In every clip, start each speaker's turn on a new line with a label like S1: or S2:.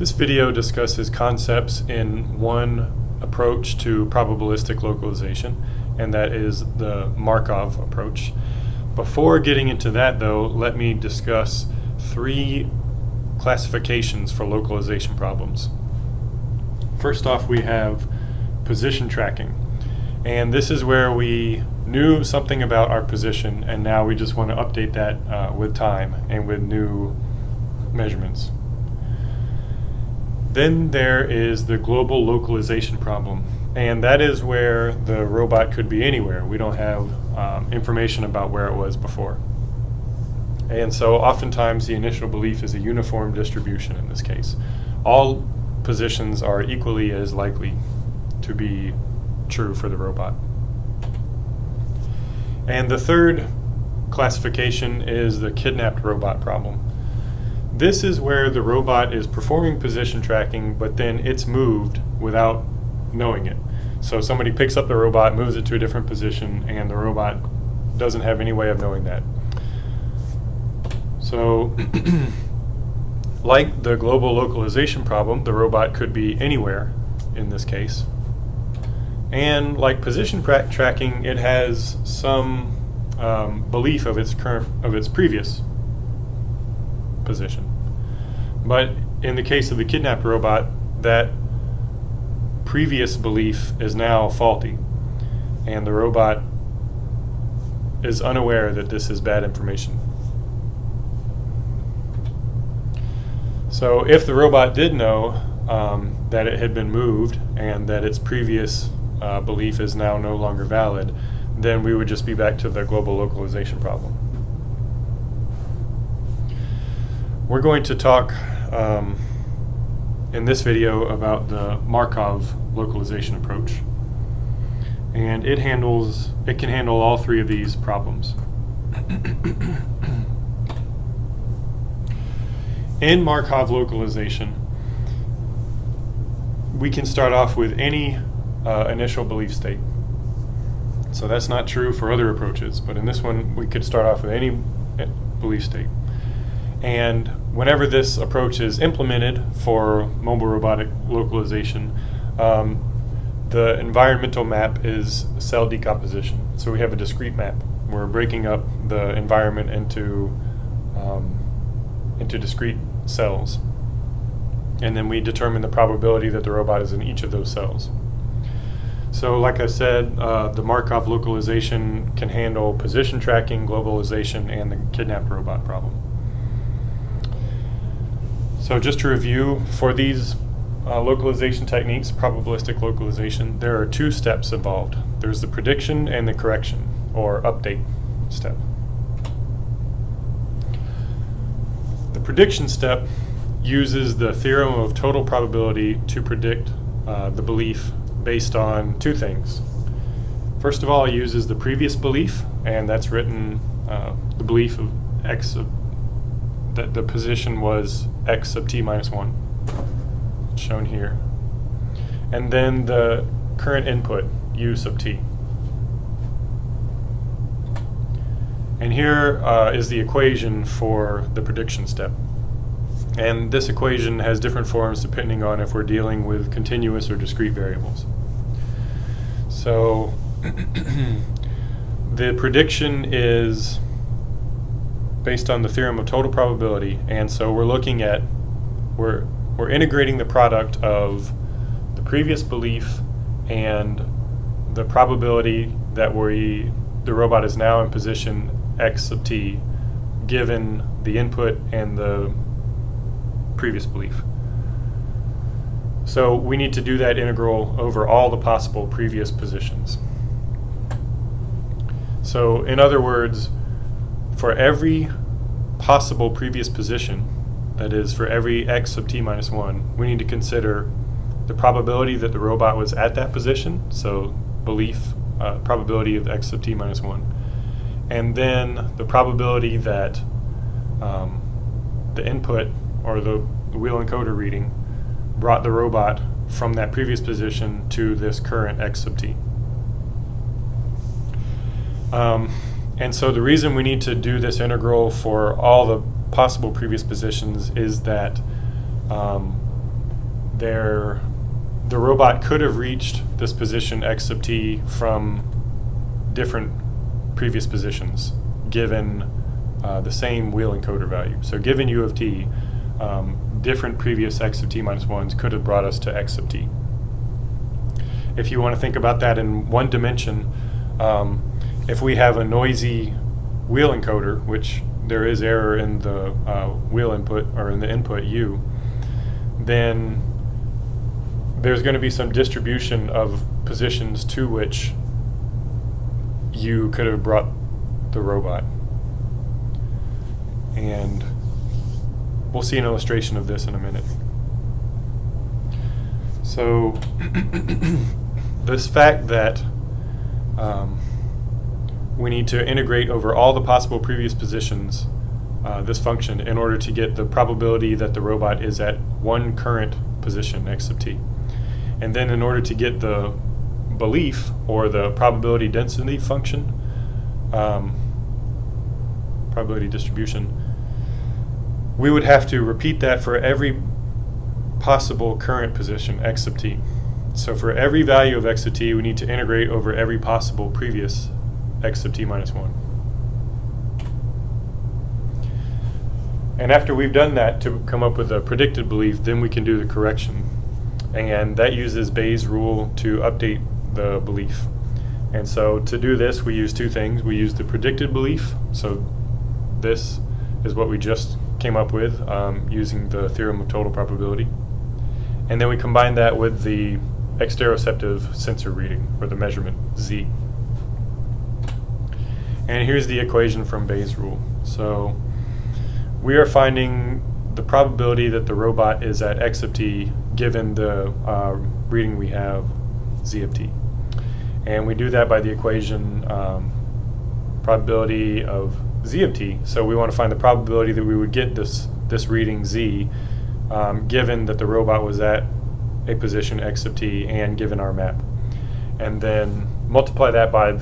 S1: This video discusses concepts in one approach to probabilistic localization, and that is the Markov approach. Before getting into that, though, let me discuss three classifications for localization problems. First off, we have position tracking, and this is where we knew something about our position, and now we just want to update that with time and with new measurements. Then there is the global localization problem, and that is where the robot could be anywhere. We don't have information about where it was before. And so oftentimes the initial belief is a uniform distribution in this case. All positions are equally as likely to be true for the robot. And the third classification is the kidnapped robot problem. This is where the robot is performing position tracking, but then it's moved without knowing it. So somebody picks up the robot, moves it to a different position, and the robot doesn't have any way of knowing that. So, like the global localization problem, the robot could be anywhere in this case. And like position tracking, it has some belief of its previous position. But in the case of the kidnapped robot, that previous belief is now faulty, and the robot is unaware that this is bad information. So if the robot did know that it had been moved and that its previous belief is now no longer valid, then we would just be back to the global localization problem. We're going to talk in this video about the Markov localization approach, and it can handle all three of these problems. In Markov localization, we can start off with any initial belief state. So that's not true for other approaches, but in this one we could start off with any belief state. And whenever this approach is implemented for mobile robotic localization, the environmental map is cell decomposition. So we have a discrete map. We're breaking up the environment into discrete cells. And then we determine the probability that the robot is in each of those cells. So like I said, the Markov localization can handle position tracking, globalization, and the kidnapped robot problem. So just to review, for these localization techniques, probabilistic localization, there are two steps involved. There's the prediction and the correction, or update step. The prediction step uses the theorem of total probability to predict the belief based on two things. First of all, it uses the previous belief, and that's written the belief of x that the position was x sub t minus 1, shown here. And then the current input, u sub t. And here is the equation for the prediction step. And this equation has different forms depending on if we're dealing with continuous or discrete variables. So the prediction is based on the theorem of total probability, and so we're looking at, we're integrating the product of the previous belief and the probability that the robot is now in position x sub t given the input and the previous belief. So we need to do that integral over all the possible previous positions. So in other words, for every possible previous position, that is for every x sub t minus 1, we need to consider the probability that the robot was at that position, so belief, probability of x sub t minus 1, and then the probability that the input, or the wheel encoder reading, brought the robot from that previous position to this current x sub t. And so the reason we need to do this integral for all the possible previous positions is that the robot could have reached this position x sub t from different previous positions given the same wheel encoder value. So given u of t, different previous x sub t minus 1s could have brought us to x sub t. If you want to think about that in one dimension, if we have a noisy wheel encoder, which there is error in the wheel input or in the input u, then there's going to be some distribution of positions to which you could have brought the robot. And we'll see an illustration of this in a minute. So this fact that we need to integrate over all the possible previous positions this function in order to get the probability that the robot is at one current position x sub t. And then in order to get the belief or the probability density function, probability distribution, we would have to repeat that for every possible current position x sub t. So for every value of x sub t, we need to integrate over every possible previous x sub t minus 1. And after we've done that to come up with a predicted belief, then we can do the correction. And that uses Bayes' rule to update the belief. And so to do this, we use two things. We use the predicted belief. So this is what we just came up with using the theorem of total probability. And then we combine that with the exteroceptive sensor reading, or the measurement z. And here's the equation from Bayes' rule. So we are finding the probability that the robot is at x sub t given the reading we have z of t. And we do that by the equation probability of z of t. So we want to find the probability that we would get this reading z given that the robot was at a position x sub t and given our map. And then multiply that by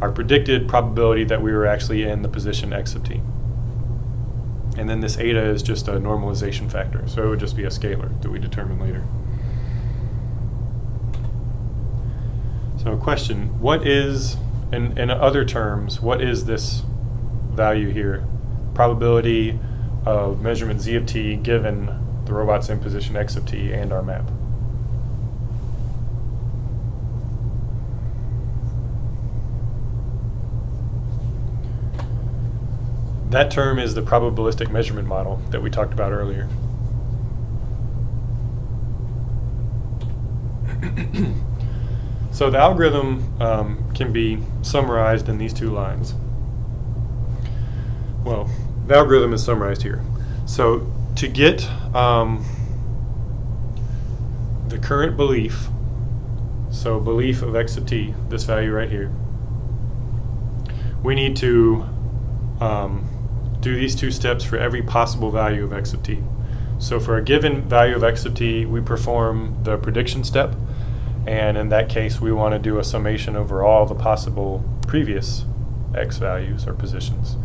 S1: our predicted probability that we were actually in the position x sub t. And then this eta is just a normalization factor, so it would just be a scalar that we determine later. So question, what is, in other terms, what is this value here? Probability of measurement z of t given the robot's in position x sub t and our map. That term is the probabilistic measurement model that we talked about earlier. So the algorithm can be summarized in these two lines. Well, the algorithm is summarized here. So to get the current belief, so belief of x sub t, this value right here, we need to do these two steps for every possible value of x sub t. So for a given value of x sub t, we perform the prediction step, and in that case we want to do a summation over all the possible previous x values or positions.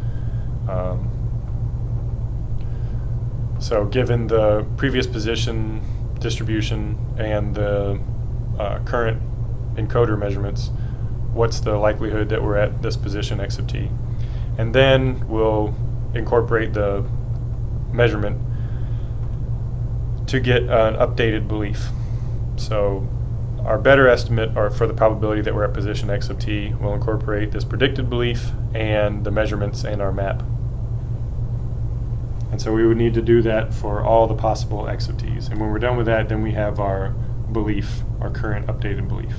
S1: So given the previous position distribution and the current encoder measurements, what's the likelihood that we're at this position x sub t? And then we'll incorporate the measurement to get an updated belief. So our better estimate for the probability that we're at position x sub t will incorporate this predicted belief and the measurements and our map. And so we would need to do that for all the possible x sub t's. And when we're done with that, then we have our belief, our current updated belief.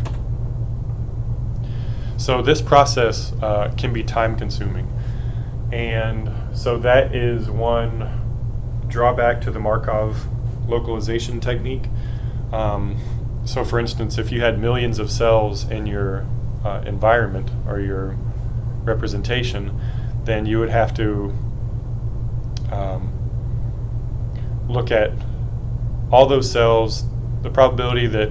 S1: So this process can be time consuming. And so that is one drawback to the Markov localization technique. So for instance, if you had millions of cells in your environment or your representation, then you would have to look at all those cells, the probability that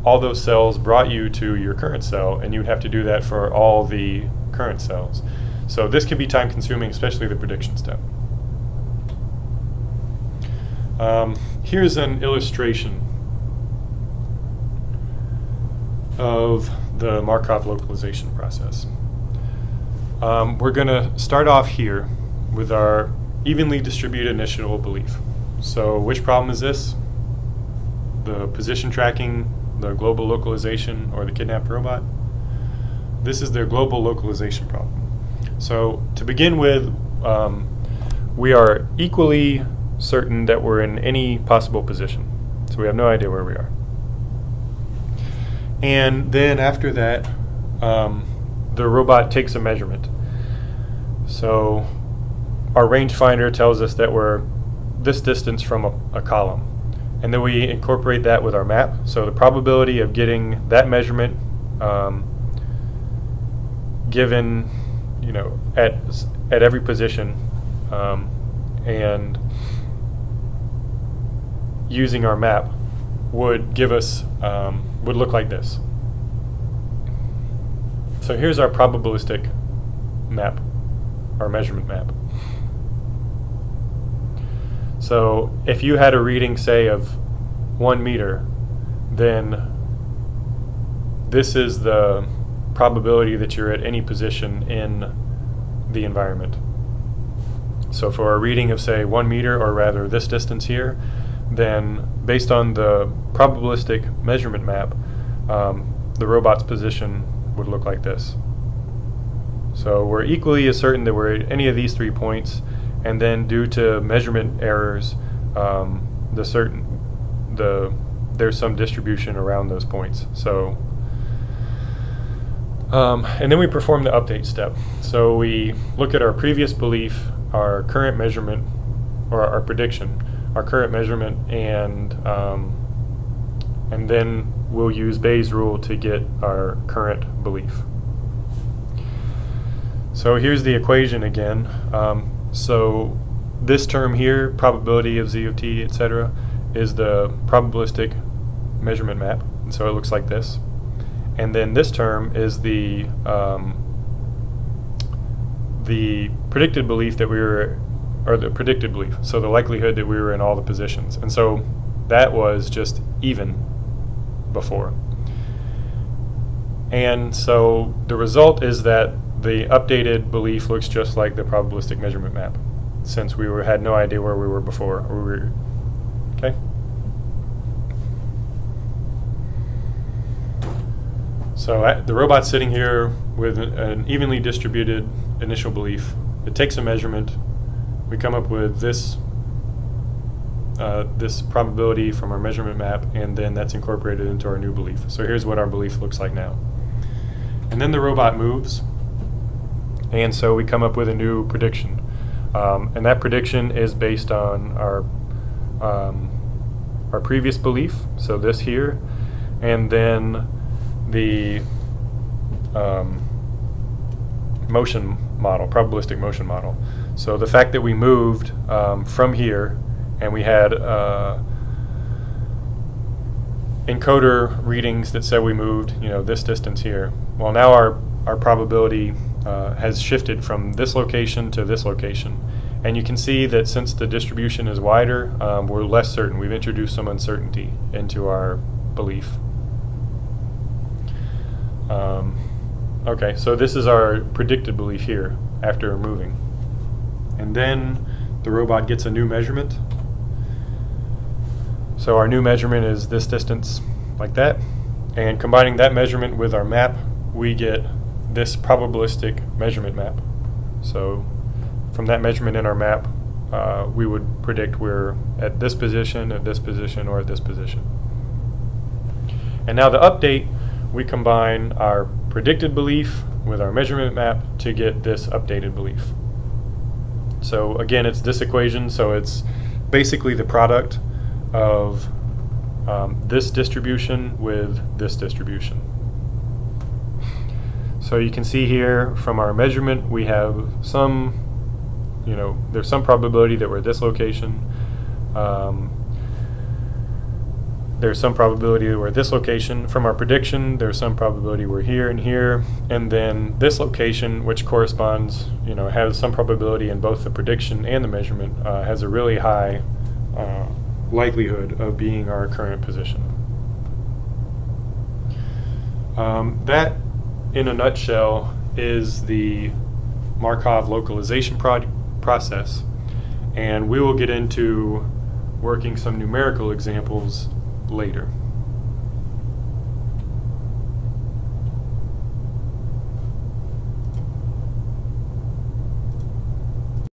S1: all those cells brought you to your current cell, and you would have to do that for all the current cells. So this can be time consuming, especially the prediction step. Here's an illustration of the Markov localization process. We're going to start off here with our evenly distributed initial belief. So which problem is this? The position tracking, the global localization, or the kidnapped robot? This is their global localization problem. So to begin with, we are equally certain that we're in any possible position. So we have no idea where we are. And then after that, the robot takes a measurement. So our rangefinder tells us that we're this distance from a column. And then we incorporate that with our map. So the probability of getting that measurement given, at every position, and using our map would give us would look like this. So here's our probabilistic map, our measurement map. So if you had a reading, say, of 1 meter, then this is the probability that you're at any position in the environment. So for a reading of, say, 1 meter, or rather this distance here, then based on the probabilistic measurement map, the robot's position would look like this. So we're equally as certain that we're at any of these 3 points, and then due to measurement errors, there's some distribution around those points. So, and then we perform the update step. So we look at our previous belief, our current measurement, or our prediction, our current measurement, and then we'll use Bayes' rule to get our current belief. So here's the equation again. So this term here, probability of z of t, etc., is the probabilistic measurement map. And so it looks like this. And then this term is the predicted belief that we were, or the predicted belief, so the likelihood that we were in all the positions. And so that was just even before. And so the result is that the updated belief looks just like the probabilistic measurement map, since we had no idea where we were before. Okay? So the robot's sitting here with an evenly distributed initial belief. It takes a measurement. We come up with this probability from our measurement map, and then that's incorporated into our new belief. So here's what our belief looks like now. And then the robot moves, and so we come up with a new prediction. And that prediction is based on our previous belief, so this here, and then the motion model, probabilistic motion model. So the fact that we moved from here, and we had encoder readings that said we moved, this distance here. Well, now our probability has shifted from this location to this location. And you can see that since the distribution is wider, we're less certain. We've introduced some uncertainty into our belief. Okay, so this is our predicted belief here after moving. And then the robot gets a new measurement. So our new measurement is this distance, like that. And combining that measurement with our map, we get this probabilistic measurement map. So from that measurement in our map, we would predict we're at this position, or at this position. And now the update, we combine our predicted belief with our measurement map to get this updated belief. So again, it's this equation, so it's basically the product of this distribution with this distribution. So you can see here from our measurement, we have some, there's some probability that we're at this location. There's some probability that we're at this location. From our prediction, there's some probability we're here and here. And then this location, which corresponds, has some probability in both the prediction and the measurement, has a really high likelihood of being our current position. That, in a nutshell, is the Markov localization process, and we will get into working some numerical examples later.